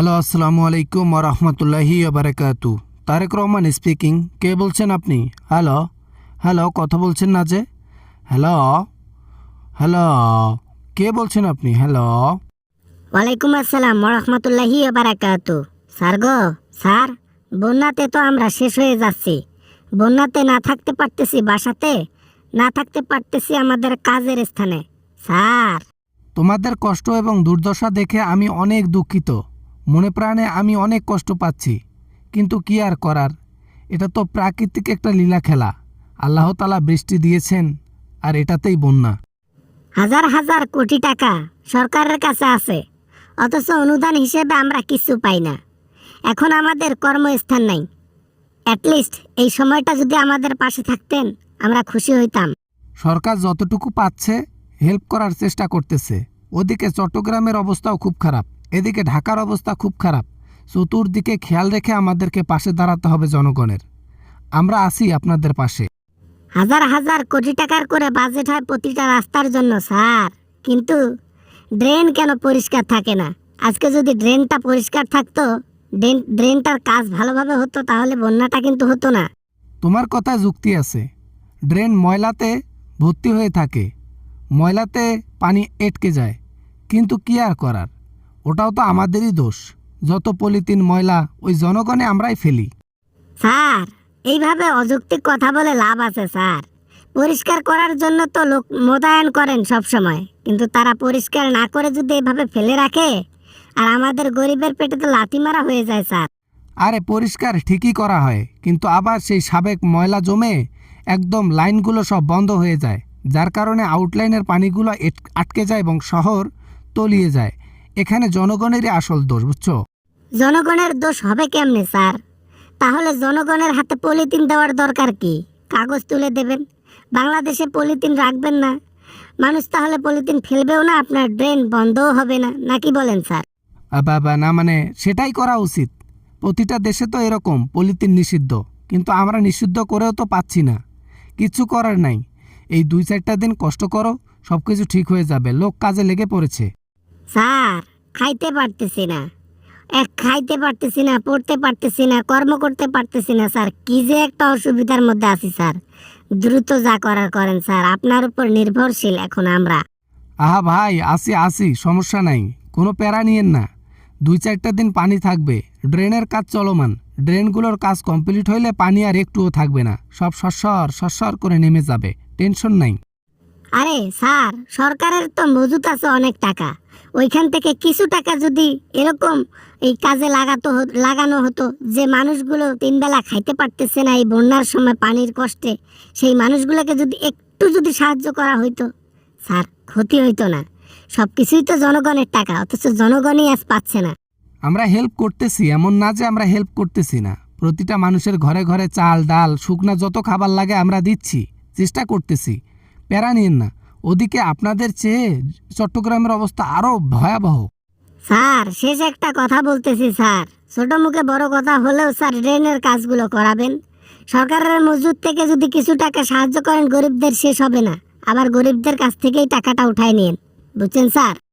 Hello, আসসালামু আলাইকুম ওয়া রাহমাতুল্লাহি ওয়া বারাকাতু। তারেক রহমান স্পিকিং। কে বলছেন আপনি? হ্যালো হ্যালো, কথা বলছেন না যে? হ্যালো হ্যালো, কে বলছেন আপনি? হ্যালো। ওয়ালাইকুম আসসালাম ওরহমতুল্লাহি বারাকাতু। স্যার গো, স্যার, বন্যাতে তো আমরা শেষ হয়ে যাচ্ছি। বন্যাতে না থাকতে পারতেছি বাসাতে, না থাকতে পারতেছি আমাদের কাজের স্থানে। স্যার, তোমাদের কষ্ট এবং দুর্দশা দেখে আমি অনেক দুঃখিত। মনে প্রাণে আমি অনেক কষ্ট পাচ্ছি, কিন্তু কি আর করার। এটা তো প্রাকৃতিক একটা লীলা খেলা। আল্লাহ তাআলা বৃষ্টি দিয়েছেন, আর এটাতেই বন্যা। হাজার হাজার কোটি টাকা সরকারের কাছে আছে, অথচ অনুদান হিসেবে আমরা কিছু পাই না। এখন আমাদের কর্মস্থান নাই। অ্যাটলিস্ট এই সময়টা যদি আমাদের পাশে থাকতেন, আমরা খুশি হইতাম। সরকার যতটুকু পাচ্ছে হেল্প করার চেষ্টা করতেছে। ওদিকে চট্টগ্রামের অবস্থাও খুব খারাপ, এদিকে ঢাকার অবস্থা খুব খারাপ। চতুর্দিকে খেয়াল রেখে আমাদেরকে পাশে দাঁড়াতে হবে জনগণের। আমরা আছি আপনাদের পাশে। হাজার হাজার কোটি টাকার করে বাজেট হয় প্রতিটা রাস্তার জন্য স্যার, কিন্তু ড্রেন কেন পরিষ্কার থাকে না? আজকে যদি ড্রেনটা পরিষ্কার থাকতো, ড্রেনটার কাজ ভালোভাবে হতো, তাহলে বন্যাটা কিন্তু হতো না। তোমার কথায় যুক্তি আছে। ড্রেন ময়লাতে ভর্তি হয়ে থাকে, ময়লাতে পানি এটকে যায়, কিন্তু কি আর করার। ওটাও তো আমাদেরই দোষ। যত পলিথিন ময়লা ওই জনগণে আমরাই ফেলি। স্যার, এইভাবে অযৌক্তিক কথা বলে লাভ আছে স্যার? পরিষ্কার করার জন্য তো লোক মোতায়েন করেন সব সময়, কিন্তু তারা পরিষ্কার না করে যদি এভাবে ফেলে রাখে, আর আমাদের গরিবের পেটে তো লাথি মারা হয়ে যায় স্যার। আরে পরিষ্কার ঠিকই করা হয়, কিন্তু আবার সেই সাবেক ময়লা জমে একদম লাইনগুলো সব বন্ধ হয়ে যায়, যার কারণে আউটলাইনের পানিগুলো আটকে যায় এবং শহর তলিয়ে যায়। এখানে জনগণেরই আসল দোষ, বুঝছো? জনগণের দোষ হবে কেমনে স্যার? তাহলে জনগণের হাতে পলিথিন দেওয়ার দরকার কি? কাগজ তুলে দেবেন, বাংলাদেশে পলিথিন রাখবেন না, মানুষ তাহলে পলিথিন ফেলবেও না, আপনার ড্রেন বন্ধও হবে না, নাকি বলেন স্যার? বাবা না, মানে সেটাই করা উচিত। প্রতিটা দেশে তো এরকম পলিথিন নিষিদ্ধ, কিন্তু আমরা নিষিদ্ধ করেও তো পাচ্ছি না। কিছু করার নাই। এই 2-4টা দিন কষ্ট করো, সব কিছু ঠিক হয়ে যাবে। লোক কাজে লেগে পড়েছে। স্যার, খাইতে পারতেছি না, খাইতে পারতেছি না, পড়তে পারতেছি না, কর্ম করতে পারতেছি না স্যার। কি যে একটা অসুবিধার মধ্যে আছি স্যার। দ্রুত যা করার করেন স্যার, আপনার উপর নির্ভরশীল এখন আমরা। আহা ভাই, আসি আসি, সমস্যা নাই, কোনো প্যারা নিয়েন না। 2-4টা দিন পানি থাকবে। ড্রেনের কাজ চলমান। ড্রেনগুলোর কাজ কমপ্লিট হইলে পানি আর একটুও থাকবে না, সব সরসর করে নেমে যাবে। টেনশন নাই। আরে স্যার, সরকারের তো মজুত আছে অনেক টাকা, ওইখান থেকে কিছু টাকা যদি এরকম এই কাজে লাগানো হতো, যে মানুষগুলো তিনবেলা খাইতে পারতেছে না এই বন্যার সময় পানির কষ্টে, সেই মানুষগুলোকে যদি একটু যদি সাহায্য করা হইতো স্যার, ক্ষতি হইতো না। সব কিছুই তো জনগণের টাকা, অথচ জনগণই আজ পাচ্ছে না। আমরা হেল্প করতেছি, এমন না যে আমরা হেল্প করতেছি না। প্রতিটা মানুষের ঘরে ঘরে চাল ডাল শুকনা যত খাবার লাগে আমরা দিচ্ছি, চেষ্টা করতেছি। প্যারা নিয়েন না। ওদিকে আপনাদের চেয়ে চট্টগ্রামের অবস্থা আরও ভয়াবহ। স্যার, শেষ একটা কথা বলতেছি স্যার, ছোট মুখে বড় কথা হলেও স্যার ড্রেনের কাজগুলো করাবেন। সরকারের মজুদ থেকে যদি কিছু টাকা সাহায্য করেন, গরিবদের শেষ হবে না, আবার গরিবদের কাছ থেকেই টাকাটা উঠায় নিন, বুঝছেন স্যার?